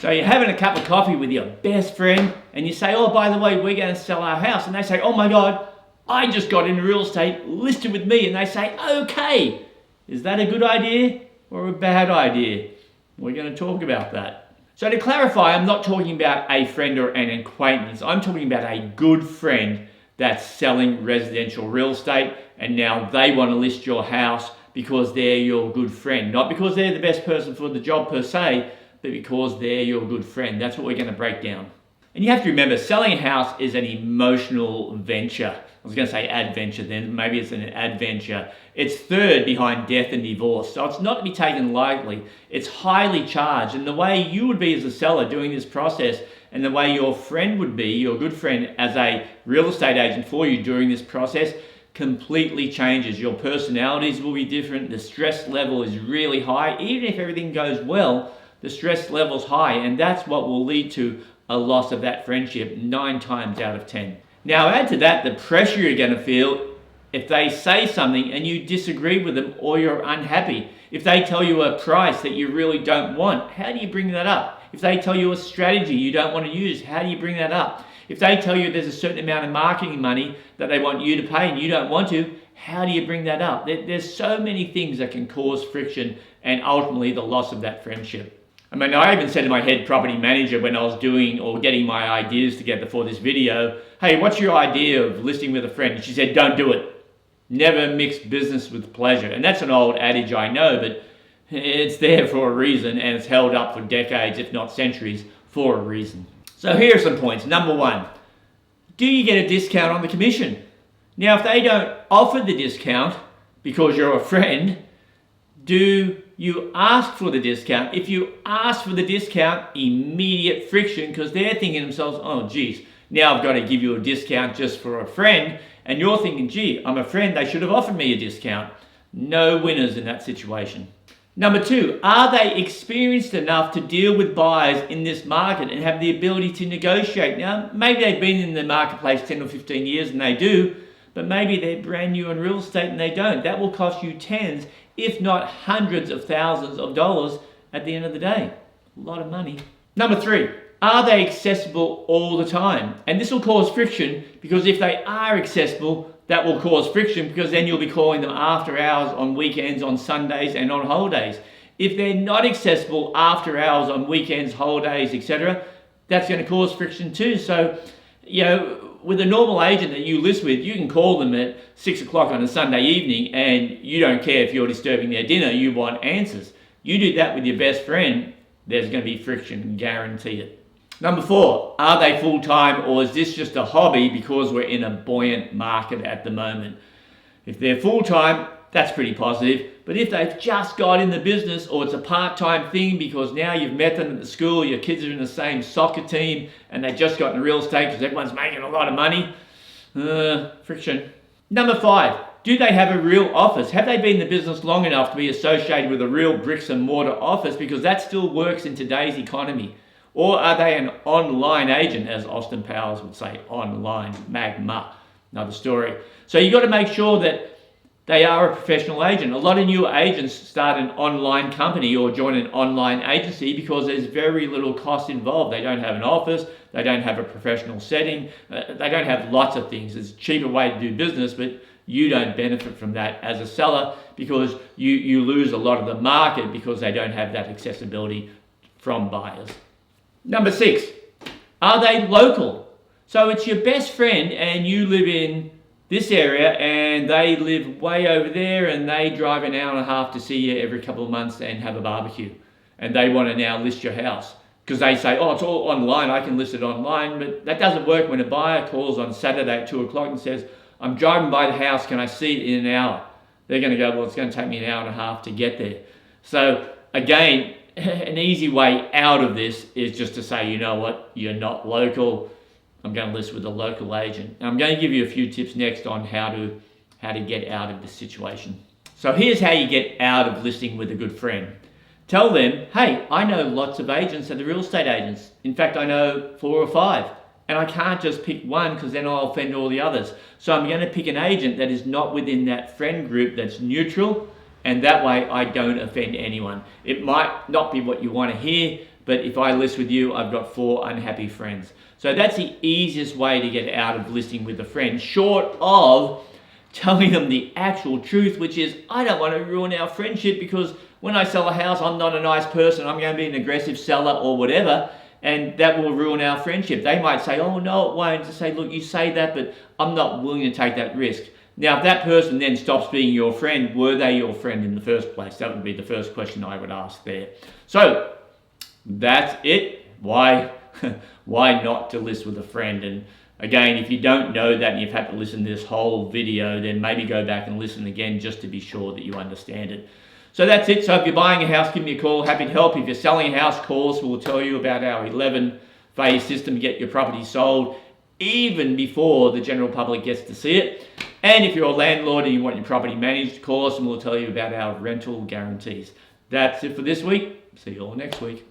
So you're having a cup of coffee with your best friend and you say, oh, by the way, we're going to sell our house. And they say, oh my God, I just got into real estate, listed with me. And they say, okay, is that a good idea or a bad idea? We're going to talk about that. So to clarify, I'm not talking about a friend or an acquaintance. I'm talking about a good friend that's selling residential real estate and now they want to list your house because they're your good friend. Not because they're the best person for the job per se, but because they're your good friend. That's what we're going to break down. And you have to remember, selling a house is an emotional venture. I was going to say adventure then, maybe it's an adventure. It's third behind death and divorce, so it's not to be taken lightly. It's highly charged, and the way you would be as a seller doing this process and the way your friend would be, your good friend as a real estate agent for you during this process, completely changes. Your personalities will be different, the stress level is really high. Even if everything goes well, the stress level's high, and that's what will lead to a loss of that friendship 9 times out of 10. Now add to that the pressure you're going to feel if they say something and you disagree with them or you're unhappy. If they tell you a price that you really don't want, how do you bring that up? If they tell you a strategy you don't want to use, how do you bring that up? If they tell you there's a certain amount of marketing money that they want you to pay and you don't want to, how do you bring that up? There's so many things that can cause friction and ultimately the loss of that friendship. I mean, I even said to my head property manager when I was doing or getting my ideas together for this video, hey, what's your idea of listing with a friend? And she said, don't do it. Never mix business with pleasure. And that's an old adage, I know, but it's there for a reason and it's held up for decades, if not centuries, for a reason. So here are some points. Number 1, do you get a discount on the commission? Now, if they don't offer the discount because you're a friend, do you ask for the discount? If you ask for the discount, immediate friction because they're thinking to themselves, oh geez, now I've got to give you a discount just for a friend. And you're thinking, gee, I'm a friend, they should have offered me a discount. No winners in that situation. Number 2, are they experienced enough to deal with buyers in this market and have the ability to negotiate? Now, maybe they've been in the marketplace 10 or 15 years and they do, but maybe they're brand new in real estate and they don't. That will cost you tens, if not hundreds of thousands of dollars at the end of the day. A lot of money. Number 3, are they accessible all the time? And this will cause friction because if they are accessible, that will cause friction because then you'll be calling them after hours on weekends, on Sundays and on holidays. If they're not accessible after hours on weekends, holidays, etc., that's going to cause friction too. So, you know, with a normal agent that you list with, you can call them at 6 o'clock on a Sunday evening and you don't care if you're disturbing their dinner, you want answers. You do that with your best friend, there's going to be friction, guarantee it. Number 4, are they full-time or is this just a hobby because we're in a buoyant market at the moment? If they're full-time, that's pretty positive. But if they've just got in the business or it's a part-time thing because now you've met them at the school, your kids are in the same soccer team and they just got into real estate because everyone's making a lot of money, friction. Number 5, do they have a real office? Have they been in the business long enough to be associated with a real bricks and mortar office because that still works in today's economy? Or are they an online agent, as Austin Powers would say, online, magma, another story. So you've got to make sure that they are a professional agent. A lot of new agents start an online company or join an online agency because there's very little cost involved. They don't have an office, they don't have a professional setting, they don't have lots of things. It's a cheaper way to do business, but you don't benefit from that as a seller because you lose a lot of the market because they don't have that accessibility from buyers. Number 6, are they local? So it's your best friend and you live in this area and they live way over there and they drive an hour and a half to see you every couple of months and have a barbecue. And they want to now list your house because they say, oh, it's all online, I can list it online. But that doesn't work when a buyer calls on Saturday at 2 o'clock and says, I'm driving by the house, can I see it in an hour? They're going to go, well, it's going to take me an hour and a half to get there. So again, an easy way out of this is just to say, you know what, you're not local. I'm going to list with a local agent. And I'm going to give you a few tips next on how to get out of this situation. So here's how you get out of listing with a good friend. Tell them, hey, I know lots of agents that are real estate agents. In fact, I know 4 or 5. And I can't just pick one because then I'll offend all the others. So I'm going to pick an agent that is not within that friend group that's neutral. And that way I don't offend anyone. It might not be what you want to hear, but if I list with you, I've got 4 unhappy friends. So that's the easiest way to get out of listing with a friend, short of telling them the actual truth, which is, I don't want to ruin our friendship because when I sell a house, I'm not a nice person. I'm going to be an aggressive seller or whatever, and that will ruin our friendship. They might say, oh, no, it won't. To say, look, you say that, but I'm not willing to take that risk. Now, if that person then stops being your friend, were they your friend in the first place? That would be the first question I would ask there. So that's it. Why not to list with a friend? And again, if you don't know that and you've had to listen to this whole video, then maybe go back and listen again just to be sure that you understand it. So that's it. So if you're buying a house, give me a call. Happy to help. If you're selling a house, call us. We'll tell you about our 11-phase system to get your property sold even before the general public gets to see it. And if you're a landlord and you want your property managed, call us and we'll tell you about our rental guarantees. That's it for this week. See you all next week.